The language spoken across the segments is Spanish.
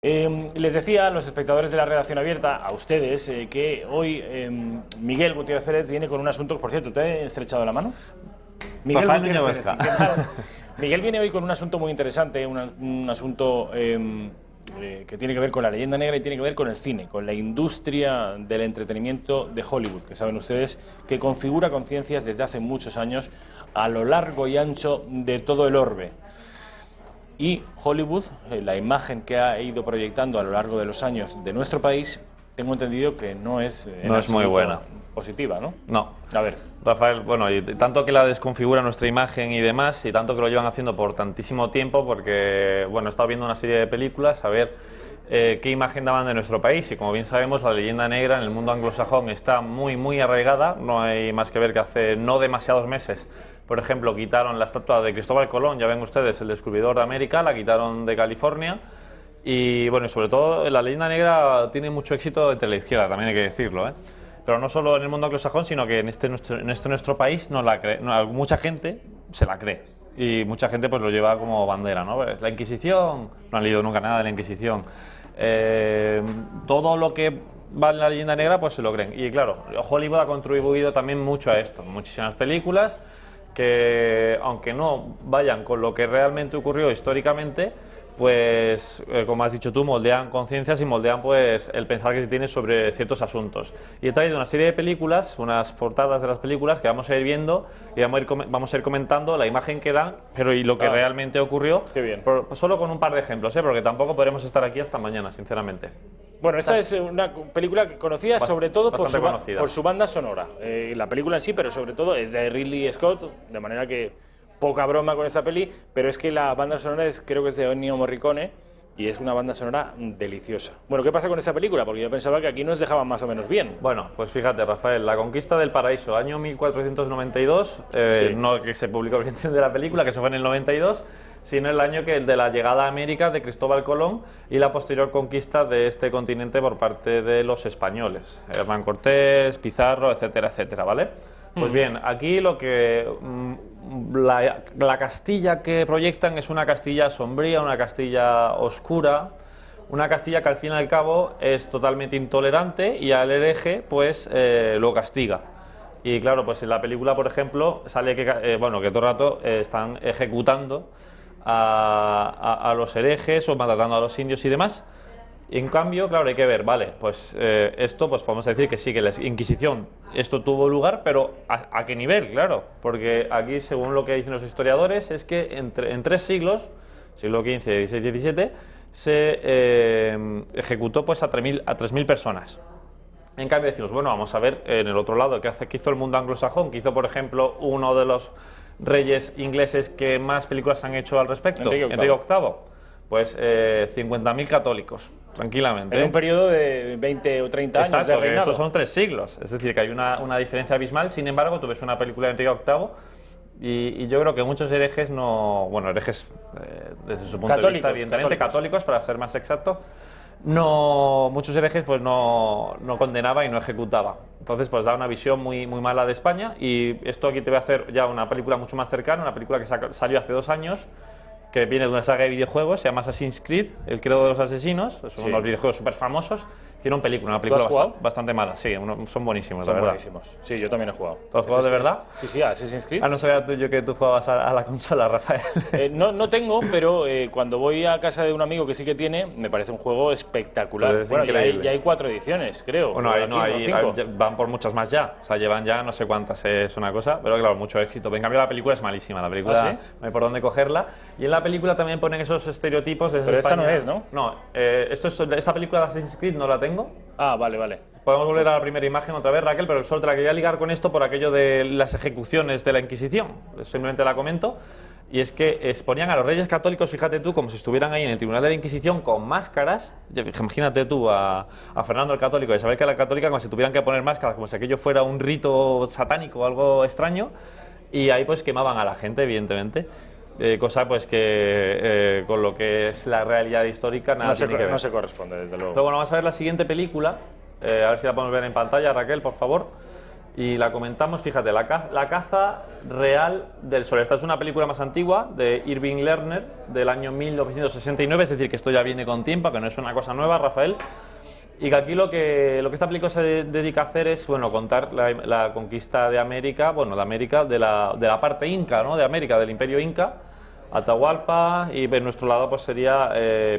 Les decía a los espectadores de la redacción abierta, a ustedes, que hoy Miguel Gutiérrez Pérez viene con un asunto, por cierto, ¿te he estrechado la mano? Miguel Gutiérrez Pérez, Miguel viene hoy con un asunto muy interesante, un asunto que tiene que ver con la leyenda negra y tiene que ver con el cine, con la industria del entretenimiento de Hollywood, que saben ustedes que configura conciencias desde hace muchos años a lo largo y ancho de todo el orbe. Y Hollywood, la imagen que ha ido proyectando a lo largo de los años de nuestro país, tengo entendido que no es muy buena. Positiva, ¿no? No. A ver. Rafael, bueno, y tanto que la desconfigura nuestra imagen y demás, y tanto que lo llevan haciendo por tantísimo tiempo, porque, bueno, he estado viendo una serie de películas, a ver qué imagen daban de nuestro país, y como bien sabemos, la leyenda negra en el mundo anglosajón está muy arraigada. No hay más que ver que hace no demasiados meses, por ejemplo, quitaron la estatua de Cristóbal Colón, ya ven ustedes, el descubridor de América, la quitaron de California. Y bueno, sobre todo la leyenda negra tiene mucho éxito entre la izquierda, también hay que decirlo, ¿eh? Pero no solo en el mundo anglosajón, sino que en nuestro país no la cree, mucha gente se la cree. Y mucha gente pues lo lleva como bandera, ¿no? Pues la Inquisición, no han leído nunca nada de la Inquisición. Todo lo que va en la leyenda negra pues se lo creen. Y claro, Hollywood ha contribuido también mucho a esto. Muchísimas películas que, aunque no vayan con lo que realmente ocurrió históricamente, pues, como has dicho tú, moldean conciencias y moldean pues el pensar que se tiene sobre ciertos asuntos. Y he traído una serie de películas, unas portadas de las películas que vamos a ir viendo y vamos a ir comentando la imagen que dan, pero y lo que realmente ocurrió. Qué bien. Solo con un par de ejemplos, porque tampoco podremos estar aquí hasta mañana, sinceramente. Bueno, esta es una película conocida sobre todo por su banda sonora. La película en sí, pero sobre todo es de Ridley Scott, de manera que poca broma con esa peli, pero es que la banda sonora creo que es de Ennio Morricone y es una banda sonora deliciosa. Bueno, ¿qué pasa con esa película? Porque yo pensaba que aquí nos dejaban más o menos bien. Bueno, pues fíjate, Rafael, La conquista del paraíso, año 1492, sí. No que se publicó el de la película, que se fue en el 92, sino el año de la llegada a América de Cristóbal Colón y la posterior conquista de este continente por parte de los españoles, Hernán Cortés, Pizarro, etcétera, etcétera, ¿vale? Pues bien, aquí lo que la Castilla que proyectan es una Castilla sombría, una Castilla oscura, una Castilla que al fin y al cabo es totalmente intolerante y al hereje pues lo castiga. Y claro, pues en la película, por ejemplo, sale que que todo el rato están ejecutando a los herejes o maltratando a los indios y demás. En cambio, claro, hay que ver, vale, pues esto, pues podemos decir que sí, que la Inquisición, esto tuvo lugar, pero ¿a qué nivel? Claro, porque aquí, según lo que dicen los historiadores, es que en 3 siglos, siglo XV, XVI, XVII, se ejecutó pues a 3.000 personas. En cambio decimos, bueno, vamos a ver en el otro lado, ¿qué hizo el mundo anglosajón? ¿Qué hizo, por ejemplo, uno de los reyes ingleses que más películas han hecho al respecto? Enrique VIII. Pues 50.000 católicos, tranquilamente. En un periodo de 20 o 30 años. Exacto, de reinado. Estos son 3 siglos, es decir, que hay una diferencia abismal. Sin embargo, tú ves una película de Enrique VIII y yo creo que muchos herejes herejes desde su punto de vista, evidentemente, católicos, para ser más exacto, muchos herejes pues no condenaba y no ejecutaba. Entonces pues da una visión muy mala de España. Y esto aquí te voy a hacer ya una película mucho más cercana, una película que salió hace 2 años, que viene de una saga de videojuegos, se llama Assassin's Creed, El credo de los asesinos, son unos videojuegos súper famosos. Hicieron una película bastante mala, sí, son buenísimos, la verdad. Buenísimos. Sí, yo también he jugado. ¿Tú has jugado de verdad? Sí, a Assassin's Creed. No sabía yo que tú jugabas a la consola, Rafael. No tengo, pero cuando voy a casa de un amigo que sí que tiene, me parece un juego espectacular. Pues bueno, ya hay 4 ediciones, creo. Bueno, van por muchas más ya, o sea, llevan ya no sé cuántas, es una cosa, pero claro, mucho éxito. En cambio la película es malísima, la película ¿sí? No hay por dónde cogerla. Y en la película también ponen esos estereotipos de Pero España. Esta no es, ¿no? No, esta película de Assassin's Creed no la tengo. Ah, vale. Podemos volver a la primera imagen otra vez, Raquel, pero solo te la quería ligar con esto por aquello de las ejecuciones de la Inquisición. Simplemente la comento. Y es que exponían a los reyes católicos, fíjate tú, como si estuvieran ahí en el tribunal de la Inquisición con máscaras. Imagínate tú a Fernando el Católico, de saber que a la católica como si tuvieran que poner máscaras, como si aquello fuera un rito satánico o algo extraño. Y ahí pues quemaban a la gente, evidentemente. Cosa pues que con lo que es la realidad histórica nada tiene que ver. No se corresponde, desde luego. Pero bueno, vamos a ver la siguiente película, a ver si la podemos ver en pantalla, Raquel, por favor. y la comentamos, fíjate, la caza real del sol. Esta es una película más antigua de Irving Lerner del año 1969, es decir, que esto ya viene con tiempo, que no es una cosa nueva, Rafael. Y que aquí lo que esta película se dedica a hacer es, bueno, contar la conquista de América, bueno, de la parte inca, ¿no? De América, del Imperio Inca, Atahualpa, y en nuestro lado pues sería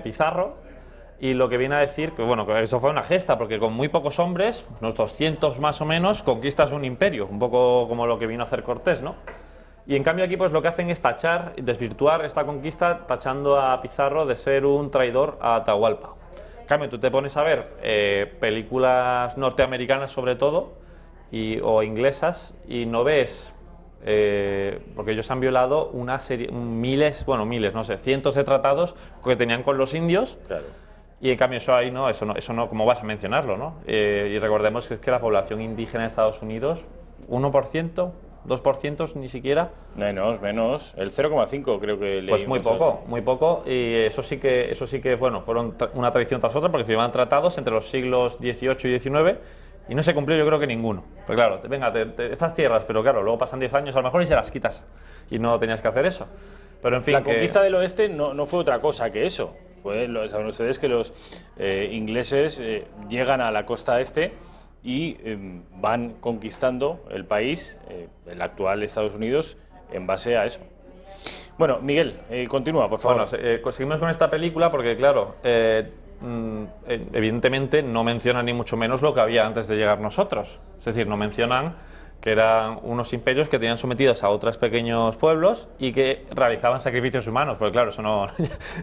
Pizarro. Y lo que viene a decir que, bueno, que eso fue una gesta, porque con muy pocos hombres, unos 200 más o menos, conquistas un imperio, un poco como lo que vino a hacer Cortés, ¿no? Y en cambio aquí pues lo que hacen es tachar, desvirtuar esta conquista, tachando a Pizarro de ser un traidor a Atahualpa. En cambio, tú te pones a ver películas norteamericanas sobre todo, o inglesas, y no ves, porque ellos han violado una serie, miles, no sé, cientos de tratados que tenían con los indios. Claro. Y en cambio eso no, ¿cómo vas a mencionarlo, no? Y recordemos que es que la población indígena de Estados Unidos, 1%, 2% ni siquiera. Menos, el 0,5 creo que leí. Pues muy poco, y eso sí que bueno, fueron una tradición tras otra, porque firmaban tratados entre los siglos XVIII y XIX, y no se cumplió yo creo que ninguno. Pues claro, venga, estas tierras, pero claro, luego pasan 10 años a lo mejor y se las quitas, y no tenías que hacer eso. Pero en fin, la conquista del oeste no fue otra cosa que eso. Saben ustedes que los ingleses llegan a la costa este y van conquistando el país, el actual Estados Unidos, en base a eso. Bueno, Miguel, continúa, por favor. Bueno, seguimos con esta película porque, claro, evidentemente no mencionan ni mucho menos lo que había antes de llegar nosotros. Es decir, no mencionan que eran unos imperios que tenían sometidos a otros pequeños pueblos y que realizaban sacrificios humanos, porque claro, eso no...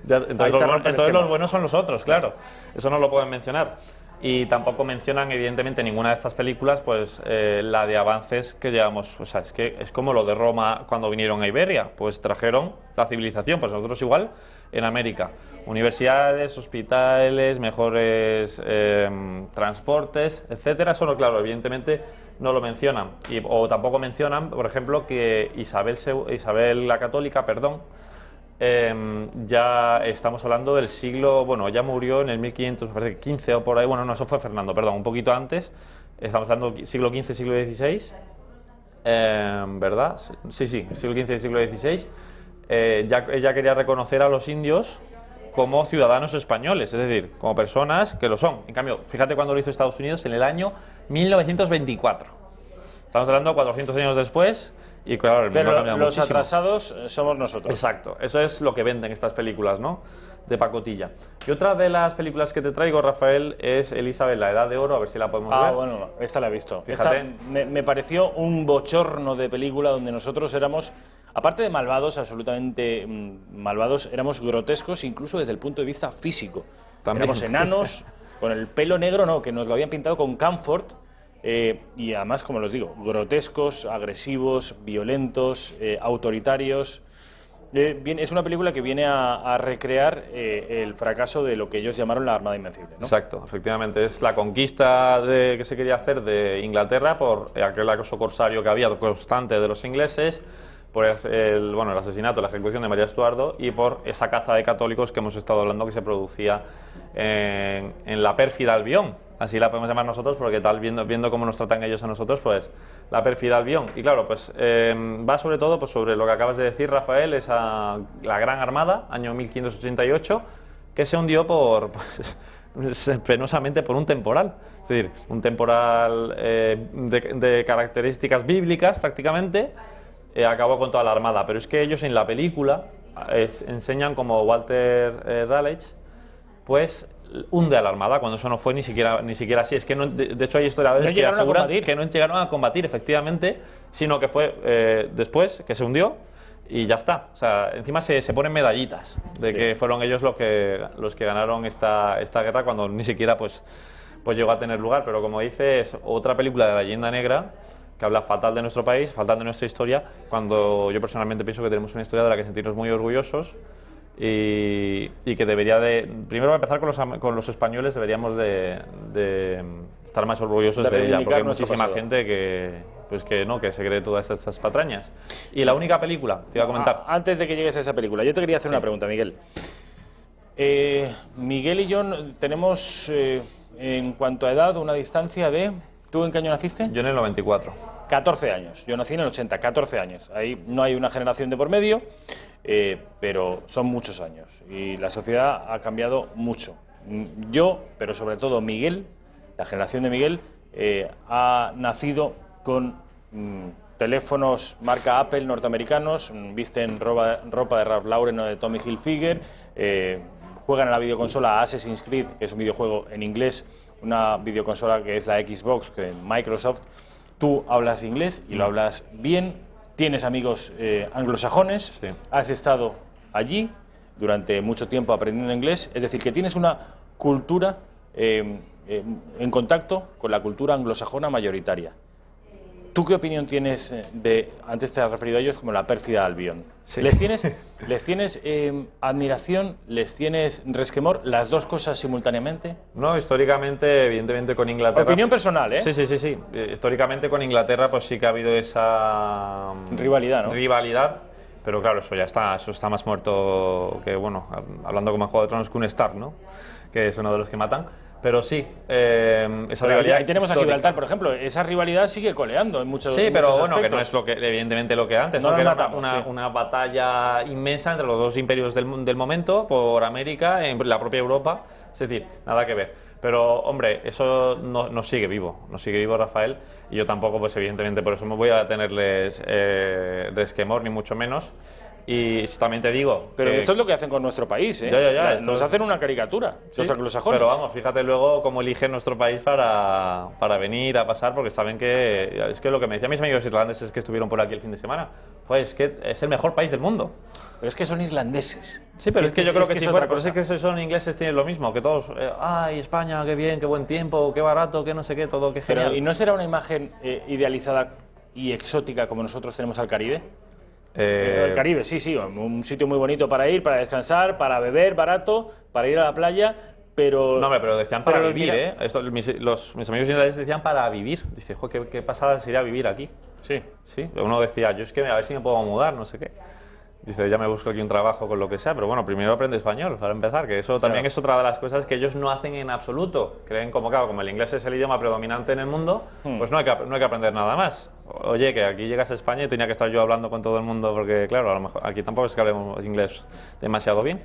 entonces los buenos son los otros, claro, eso no lo pueden mencionar. Y tampoco mencionan, evidentemente, ninguna de estas películas, pues la de avances que llevamos. O sea, es que es como lo de Roma cuando vinieron a Iberia, pues trajeron la civilización, pues nosotros igual en América. Universidades, hospitales, mejores transportes, etcétera. Eso no, claro, evidentemente no lo mencionan. O tampoco mencionan, por ejemplo, que Isabel la Católica, ya estamos hablando del siglo, bueno, ya murió en el 1515 o por ahí, bueno, no, eso fue Fernando, perdón, un poquito antes, estamos hablando del siglo XV, siglo XVI, ¿verdad? Sí, siglo XV y siglo XVI, ella quería reconocer a los indios como ciudadanos españoles, es decir, como personas que lo son. En cambio, fíjate cuando lo hizo Estados Unidos, en el año 1924. Estamos hablando 400 años después. Y claro, el mundo ha cambiado los muchísimo. Atrasados somos nosotros. Exacto, eso es lo que venden estas películas, ¿no? De pacotilla. Y otra de las películas que te traigo, Rafael, es Elizabeth, la Edad de Oro, a ver si la podemos ver. Bueno, esta la he visto. Fíjate. Me pareció un bochorno de película donde nosotros éramos, aparte de malvados, absolutamente malvados, éramos grotescos incluso desde el punto de vista físico. También. Éramos enanos, con el pelo negro, no, que nos lo habían pintado con camphor. Y además, como los digo, grotescos, agresivos, violentos, autoritarios. Es una película que viene a recrear el fracaso de lo que ellos llamaron la Armada Invencible, ¿no? Exacto, efectivamente. Es la conquista que se quería hacer de Inglaterra por aquel acoso corsario que había constante de los ingleses, por el asesinato, la ejecución de María Estuardo y por esa caza de católicos que hemos estado hablando que se producía en la pérfida Albión. Así la podemos llamar nosotros porque tal, viendo cómo nos tratan ellos a nosotros, pues la pérfida Albión. Y claro, pues va sobre todo pues, sobre lo que acabas de decir, Rafael, la Gran Armada, año 1588, que se hundió penosamente por un temporal. Es decir, un temporal de características bíblicas prácticamente, acabó con toda la armada. Pero es que ellos en la película enseñan como Walter Raleigh, pues hunde a la armada, cuando eso no fue ni siquiera así. Es que de hecho hay historiadores que aseguran que no llegaron a combatir efectivamente, sino que fue después que se hundió y ya está. O sea, encima se ponen medallitas de que fueron ellos los que ganaron esta guerra cuando ni siquiera pues llegó a tener lugar. Pero como dice, es otra película de la leyenda negra que habla fatal de nuestro país, fatal de nuestra historia, cuando yo personalmente pienso que tenemos una historia de la que sentirnos muy orgullosos. Y que debería primero empezar con los españoles, deberíamos de estar más orgullosos de ella, porque hay muchísima gente que se cree todas estas patrañas. Y la única película, te iba a comentar. Antes de que llegues a esa película, yo te quería hacer una pregunta, Miguel. Miguel y yo tenemos, en cuanto a edad, una distancia de ¿Tú en qué año naciste? Yo en el 94. 14 años. Yo nací en el 80, 14 años. Ahí no hay una generación de por medio, pero son muchos años. Y la sociedad ha cambiado mucho. Yo, pero sobre todo Miguel, la generación de Miguel, ha nacido con teléfonos marca Apple norteamericanos, visten ropa de Ralph Lauren o de Tommy Hilfiger, juegan en la videoconsola Assassin's Creed, que es un videojuego en inglés, una videoconsola que es la Xbox, que es Microsoft. Tú hablas inglés y lo hablas bien, tienes amigos anglosajones, sí. Has estado allí durante mucho tiempo aprendiendo inglés, es decir, que tienes una cultura en contacto con la cultura anglosajona mayoritaria. ¿Tú qué opinión tienes de, antes te has referido a ellos como la pérfida Albión? Sí. ¿Les tienes admiración, les tienes resquemor, las dos cosas simultáneamente? No, históricamente, evidentemente con Inglaterra... Opinión personal, ¿eh? Sí. Históricamente con Inglaterra pues sí que ha habido esa... rivalidad, ¿no? Rivalidad, pero claro, eso está más muerto que, bueno, hablando como en Juego de Tronos, que un Stark, ¿no? Que es uno de los que matan. Pero sí, esa rivalidad. Ahí tenemos histórica. A Gibraltar, por ejemplo. Esa rivalidad sigue coleando en muchos Sí, pero muchos bueno, que no es evidentemente lo que antes. No, que era una batalla inmensa entre los dos imperios del momento por América, en la propia Europa. Es decir, nada que ver. Pero, hombre, eso no sigue vivo. No sigue vivo Rafael. Y yo tampoco, pues evidentemente, por eso no voy a tenerles resquemor, ni mucho menos. Y también te digo... Pero esto es lo que hacen con nuestro país, ¿eh? Ya. Nos hacen una caricatura, sí, los anglosajones. Pero vamos, fíjate luego cómo eligen nuestro país para venir a pasar, porque saben que... Es que lo que me decían mis amigos irlandeses que estuvieron por aquí el fin de semana, pues es que es el mejor país del mundo. Pero es que son irlandeses. Sí, pero es que yo creo que si fuera... Pero es que son ingleses tienen lo mismo, que todos... ¡Ay, España, qué bien, qué buen tiempo, qué barato, qué no sé qué, todo, qué genial! Pero, ¿y no será una imagen idealizada y exótica como nosotros tenemos al Caribe? El Caribe, sí, un sitio muy bonito para ir, para descansar, para beber, barato, para ir a la playa, pero... No, pero decían para vivir, ¿eh? Mis amigos irlandeses decían para vivir. Dice, joder, qué pasada sería vivir aquí. Sí. Uno decía, yo es que a ver si me puedo mudar, no sé qué. Dice, ya me busco aquí un trabajo con lo que sea, pero bueno, primero aprende español, para empezar, que eso también es otra de las cosas que ellos no hacen en absoluto. Creen como el inglés es el idioma predominante en el mundo, pues no hay que aprender nada más. Oye, que aquí llegas a España y tenía que estar yo hablando con todo el mundo, porque claro, a lo mejor aquí tampoco es que hablemos inglés demasiado bien.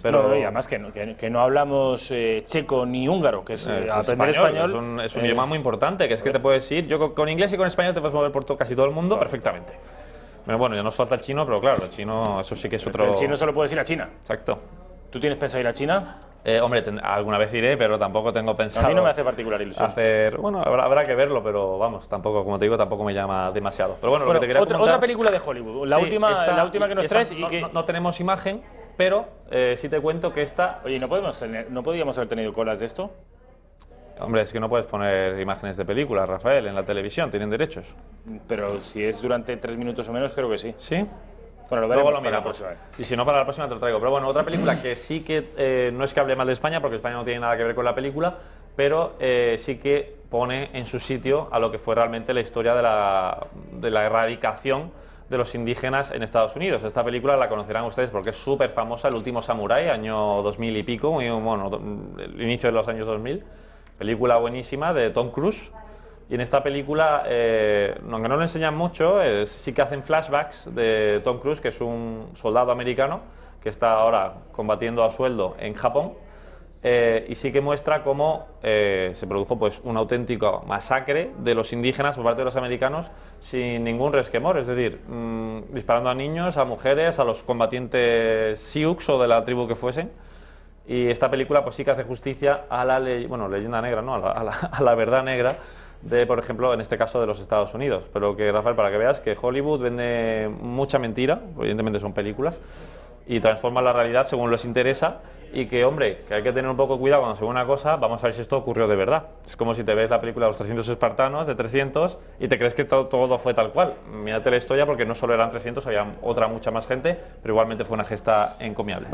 Pero y además que no hablamos checo ni húngaro, que es aprender español. Es un idioma muy importante, que es que te puedes ir, yo con inglés y con español te puedes mover por casi todo el mundo perfectamente. Pero bueno, ya nos falta el chino, pero claro, el chino, eso sí que es otro... El chino solo puedes ir a China. Exacto. ¿Tú tienes pensado ir a China? Hombre, alguna vez iré, pero tampoco tengo pensado... A mí no me hace particular ilusión. Bueno, habrá que verlo, pero vamos, tampoco, como te digo, tampoco me llama demasiado. Pero bueno, lo que te quería comentar... Otra película de Hollywood, la última que nos traes y que... No tenemos imagen, pero sí te cuento que esta... Oye, ¿no podíamos haber tenido colas de esto? Hombre, es que no puedes poner imágenes de películas, Rafael, en la televisión, tienen derechos. Pero si es durante 3 minutos o menos, creo que sí. ¿Sí? Bueno, lo veremos para la próxima vez. Y si no, para la próxima te lo traigo. Pero bueno, otra película que sí que no es que hable mal de España, porque España no tiene nada que ver con la película, pero sí que pone en su sitio a lo que fue realmente la historia de la erradicación de los indígenas en Estados Unidos. Esta película la conocerán ustedes porque es súper famosa, El último samurái, año 2000 y pico, bueno, el inicio de los años 2000. Película buenísima de Tom Cruise. Y en esta película, aunque no le enseñan mucho, sí que hacen flashbacks de Tom Cruise, que es un soldado americano que está ahora combatiendo a sueldo en Japón. Y sí que muestra cómo se produjo pues, una auténtica masacre de los indígenas por parte de los americanos sin ningún resquemor, es decir, disparando a niños, a mujeres, a los combatientes Sioux o de la tribu que fuesen. Y esta película pues sí que hace justicia a la leyenda negra, ¿no? a la verdad negra de, por ejemplo, en este caso de los Estados Unidos. Pero que, Rafael, para que veas que Hollywood vende mucha mentira, evidentemente son películas, y transforma la realidad según les interesa, y que, hombre, que hay que tener un poco cuidado cuando se ve una cosa, vamos a ver si esto ocurrió de verdad. Es como si te ves la película de los 300 espartanos, de 300, y te crees que todo fue tal cual. Mírate la historia porque no solo eran 300, había mucha más gente, pero igualmente fue una gesta encomiable.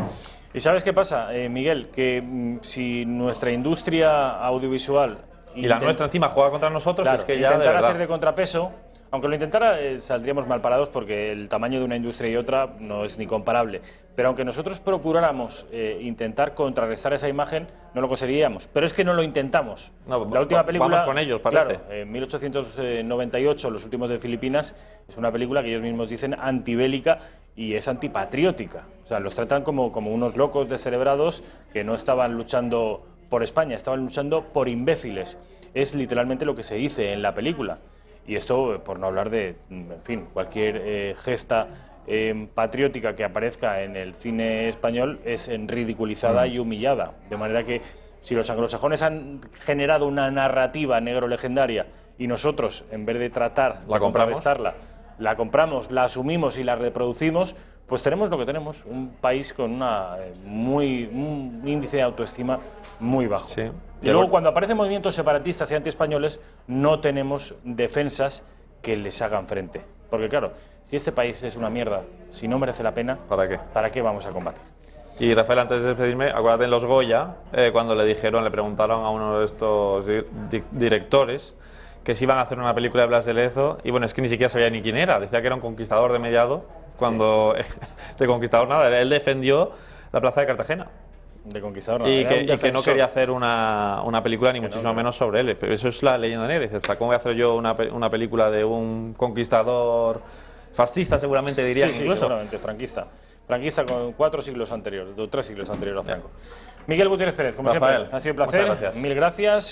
¿Y sabes qué pasa, Miguel? Que si nuestra industria audiovisual... Y la nuestra encima juega contra nosotros, claro, es que ya intentar de hacer de contrapeso Aunque lo intentara, saldríamos mal parados porque el tamaño de una industria y otra no es ni comparable. Pero aunque nosotros procuráramos intentar contrarrestar esa imagen, no lo conseguiríamos. Pero es que no lo intentamos. No, la última película, vamos con ellos, parece. Claro, en 1898, Los últimos de Filipinas, es una película que ellos mismos dicen antibélica y es antipatriótica. O sea, los tratan como unos locos descerebrados que no estaban luchando por España, estaban luchando por imbéciles. Es literalmente lo que se dice en la película. Y esto, por no hablar de, en fin, cualquier gesta patriótica que aparezca en el cine español es ridiculizada y humillada. De manera que si los anglosajones han generado una narrativa negro legendaria y nosotros, en vez de tratar de contrarrestarla, la compramos, la asumimos y la reproducimos, pues tenemos lo que tenemos, un país con un índice de autoestima muy bajo. Sí. Y luego cuando aparecen movimientos separatistas y antiespañoles no tenemos defensas que les hagan frente. Porque claro, si este país es una mierda, si no merece la pena, ¿para qué vamos a combatir? Y Rafael, antes de despedirme, acuérdate en los Goya, cuando le preguntaron a uno de estos directores que si iban a hacer una película de Blas de Lezo, y bueno, es que ni siquiera sabía ni quién era, decía que era un conquistador de mediado, cuando de conquistador nada, él defendió la plaza de Cartagena. De conquistador nada, y que no quería hacer una película ni muchísimo menos sobre él, pero eso es la leyenda negra. Dice, ¿cómo voy a hacer yo una película de un conquistador fascista, seguramente diría, incluso? Seguramente, franquista con 4 siglos anteriores, 3 siglos anteriores a Franco. Miguel Gutiérrez Pérez, como Rafael, siempre, ha sido un placer, muchas gracias. Mil gracias.